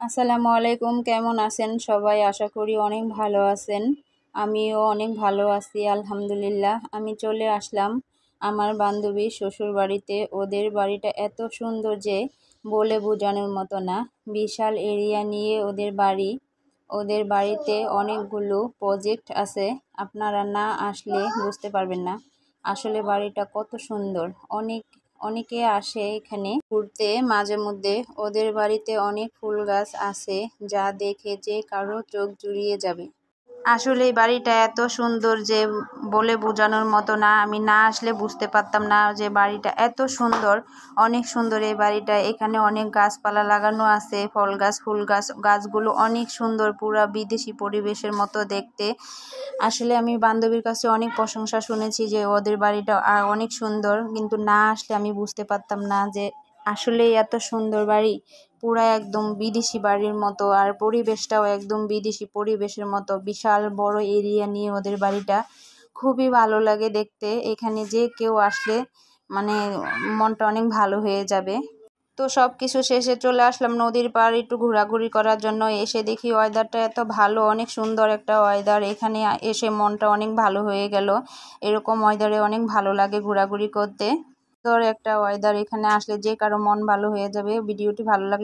আসসালামু আলাইকুম, কেমন আছেন সবাই? আশা করি অনেক ভালো আছেন। আমিও অনেক ভালো আছি আলহামদুলিল্লাহ। আমি চলে আসলাম আমার বান্ধবীর শ্বশুর বাড়িতে। ওদের বাড়িটা এত সুন্দর যে বলে বোঝানোর মতো না। বিশাল এরিয়া নিয়ে ওদের বাড়ি। ওদের বাড়িতে অনেকগুলো প্রজেক্ট আছে, আপনারা না আসলে বুঝতে পারবেন না আসলে বাড়িটা কত সুন্দর। অনেকে আসে এখানে ঘুরতে মাঝে মধ্যে। ওদের বাড়িতে অনেক ফুল গাছ আছে যা দেখে যে কারো চোখ জুড়িয়ে যাবে। আসলে এই বাড়িটা এত সুন্দর যে বলে বোঝানোর মতো না। আমি না আসলে বুঝতে পারতাম না যে বাড়িটা এত সুন্দর। অনেক সুন্দর এই বাড়িটা। এখানে অনেক গাছপালা লাগানো আছে, ফল গাছ, ফুল গাছ। গাছগুলো অনেক সুন্দর, পুরা বিদেশি পরিবেশের মতো দেখতে। আসলে আমি বান্ধবীর কাছে অনেক প্রশংসা শুনেছি যে ওদের বাড়িটা অনেক সুন্দর, কিন্তু না আসলে আমি বুঝতে পারতাম না যে আসলেই এত সুন্দর বাড়ি। পুরা একদম বিদেশি বাড়ির মতো, আর পরিবেশটাও একদম বিদেশি পরিবেশের মতো। বিশাল বড় এরিয়া নিয়ে ওদের বাড়িটা। খুবই ভালো লাগে দেখতে। এখানে যে কেউ আসলে মানে মনটা অনেক ভালো হয়ে যাবে। তো সব কিছু শেষে চলে আসলাম নদীর পাড় একটু ঘোরাঘুরি করার জন্য। এসে দেখি ওয়েদারটা এত ভালো, অনেক সুন্দর একটা ওয়েদার। এখানে এসে মনটা অনেক ভালো হয়ে গেল। এরকম ওয়েদারে অনেক ভালো লাগে ঘোরাঘুরি করতে। সুন্দর একটা ওয়েদার, এখানে আসলে যে কারো মন ভালো হয়ে যাবে। ভিডিওটি ভালো লাগে।